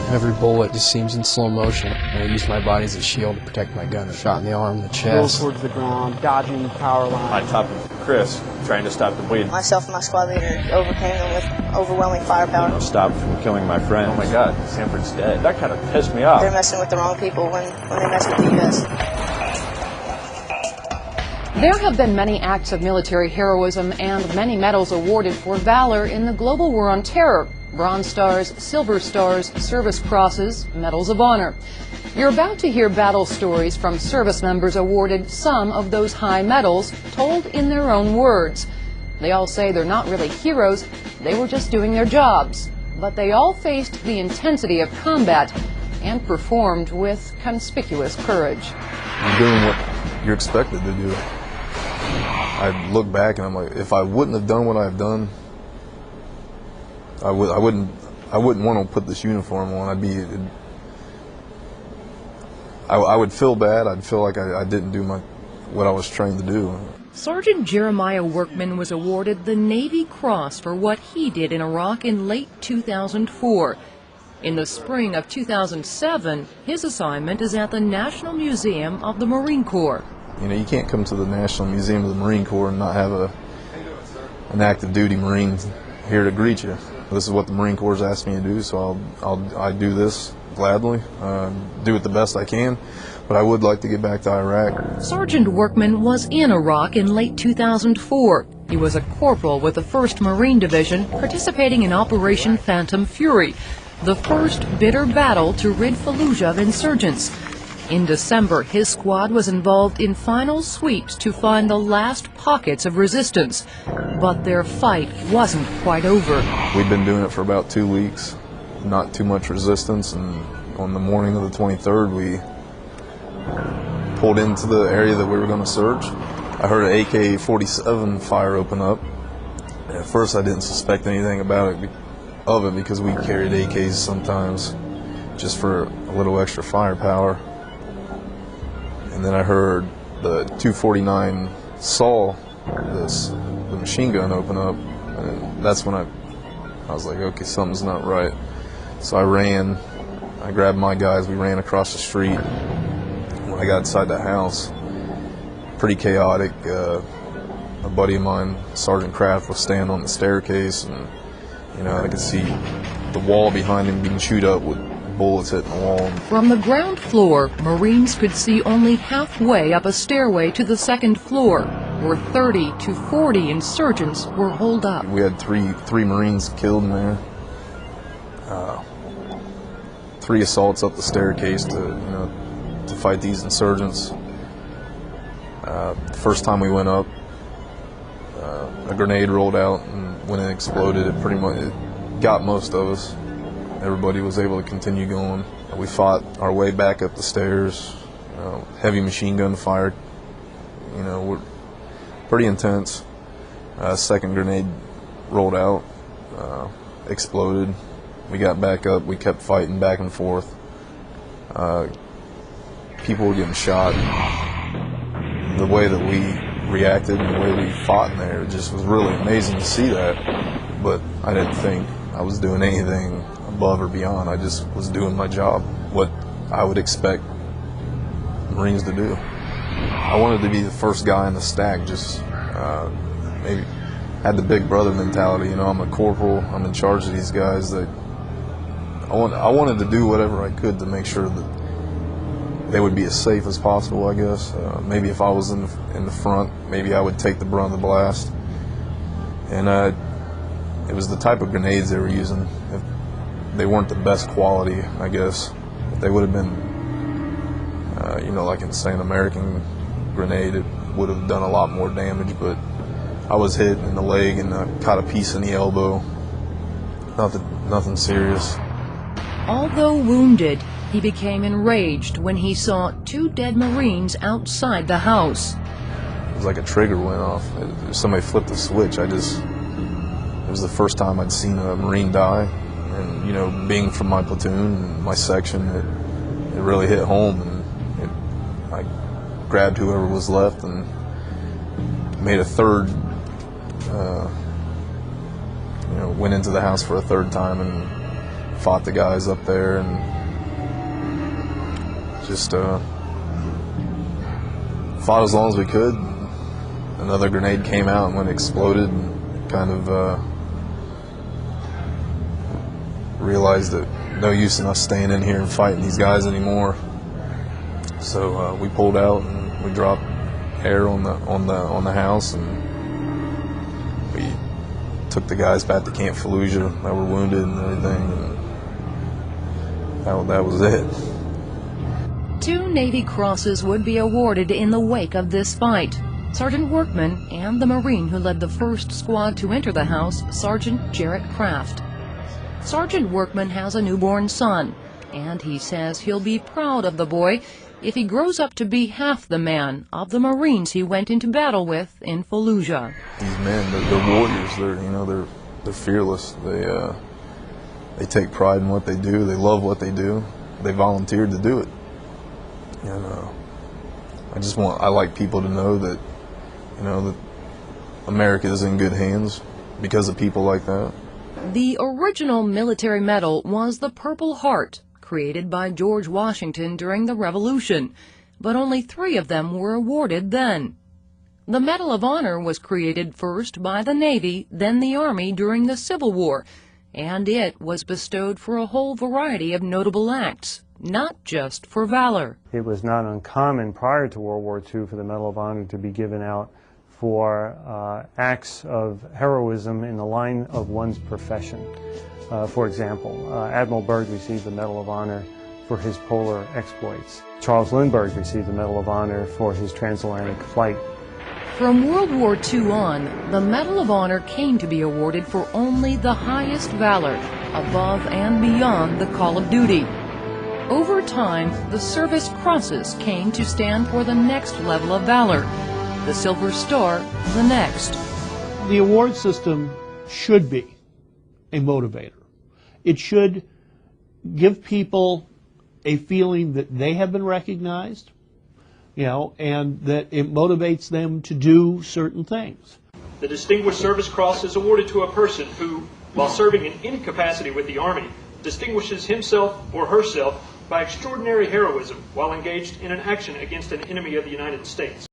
Every bullet just seems in slow motion. I use my body as a shield to protect my gun. Shot in the arm, the chest. Roll towards the ground, dodging the power line. On top of Chris, trying to stop the bleed. Myself and my squad leader overcame them with overwhelming firepower. Stopped from killing my friend. Oh my God, Sanford's dead. That kind of pissed me off. They're messing with the wrong people when they mess with the U.S. There have been many acts of military heroism and many medals awarded for valor in the global war on terror. Bronze Stars, Silver Stars, Service Crosses, Medals of Honor. You're about to hear battle stories from service members awarded some of those high medals, told in their own words. They all say they're not really heroes, they were just doing their jobs. But they all faced the intensity of combat and performed with conspicuous courage. You're doing what you're expected to do. I look back and I'm like, if I wouldn't have done what I've done, I wouldn't want to put this uniform on. I would feel bad. I'd feel like I didn't do what I was trained to do. Sergeant Jeremiah Workman was awarded the Navy Cross for what he did in Iraq in late 2004. In the spring of 2007, his assignment is at the National Museum of the Marine Corps. You know, you can't come to the National Museum of the Marine Corps and not have an active duty Marine here to greet you. This is what the Marine Corps has asked me to do, so I do this gladly, do it the best I can, but I would like to get back to Iraq. Sergeant Workman was in Iraq in late 2004. He was a corporal with the 1st Marine Division participating in Operation Phantom Fury, the first bitter battle to rid Fallujah of insurgents. In December, his squad was involved in final sweeps to find the last pockets of resistance. But their fight wasn't quite over. We'd been doing it for about 2 weeks, not too much resistance, and on the morning of the 23rd, we pulled into the area that we were going to search. I heard an AK-47 fire open up. And at first, I didn't suspect anything about it because we carried AKs sometimes just for a little extra firepower. And then I heard the 249 saw the machine gun open up, and that's when I was like, okay, something's not right. So I grabbed my guys, we ran across the street. When I got inside the house, pretty chaotic. A buddy of mine, Sergeant Kraft, was standing on the staircase, and I could see the wall behind him being chewed up with bullets hitting the wall. From the ground floor, Marines could see only halfway up a stairway to the 2nd floor, where 30 to 40 insurgents were holed up. We had three Marines killed in there. 3 assaults up the staircase to fight these insurgents. The first time we went up, a grenade rolled out, and when it exploded, it got most of us. Everybody was able to continue going. We fought our way back up the stairs. Heavy machine gun fire. We're pretty intense. Second grenade rolled out, exploded. We got back up. We kept fighting back and forth. People were getting shot. The way that we reacted and the way we fought in there, it just was really amazing to see that. But I didn't think I was doing anything above or beyond. I just was doing my job, what I would expect Marines to do. I wanted to be the first guy in the stack, just maybe had the big brother mentality. I'm a corporal, I'm in charge of these guys. That I wanted to do whatever I could to make sure that they would be as safe as possible, I guess. Maybe if I was in the front, maybe I would take the brunt of the blast. And it was the type of grenades they were using. They weren't the best quality, I guess. If they would have been, like in, say, an American grenade, it would have done a lot more damage. But I was hit in the leg and I caught a piece in the elbow. Nothing serious. Although wounded, he became enraged when he saw 2 dead Marines outside the house. It was like a trigger went off. Somebody flipped a switch. It was the first time I'd seen a Marine die. And, being from my platoon and my section, it really hit home. And I grabbed whoever was left and made a third, went into the house for a third time and fought the guys up there and just fought as long as we could. Another grenade came out and when it exploded, and kind of realized that no use in us staying in here and fighting these guys anymore. So we pulled out and we dropped air on the house, and we took the guys back to Camp Fallujah that were wounded and everything, and that was it. 2 Navy Crosses would be awarded in the wake of this fight. Sergeant Workman and the Marine who led the first squad to enter the house, Sergeant Jarrett Kraft. Sergeant Workman has a newborn son, and he says he'll be proud of the boy if he grows up to be half the man of the Marines he went into battle with in Fallujah. These men, they're warriors. They're fearless. They take pride in what they do. They love what they do. They volunteered to do it. And I like people to know that, that America is in good hands because of people like that. The original military medal was the Purple Heart, created by George Washington during the Revolution, but only 3 of them were awarded then. The Medal of Honor was created first by the Navy, then the Army during the Civil War, and it was bestowed for a whole variety of notable acts, not just for valor. It was not uncommon prior to World War II for the Medal of Honor to be given out for acts of heroism in the line of one's profession. For example, Admiral Byrd received the Medal of Honor for his polar exploits. Charles Lindbergh received the Medal of Honor for his transatlantic flight. From World War II on, the Medal of Honor came to be awarded for only the highest valor, above and beyond the call of duty. Over time, the Service Crosses came to stand for the next level of valor, the Silver Star the next. The award system should be a motivator. It should give people a feeling that they have been recognized, and that it motivates them to do certain things. The Distinguished Service Cross is awarded to a person who, while serving in any capacity with the Army, distinguishes himself or herself by extraordinary heroism while engaged in an action against an enemy of the United States.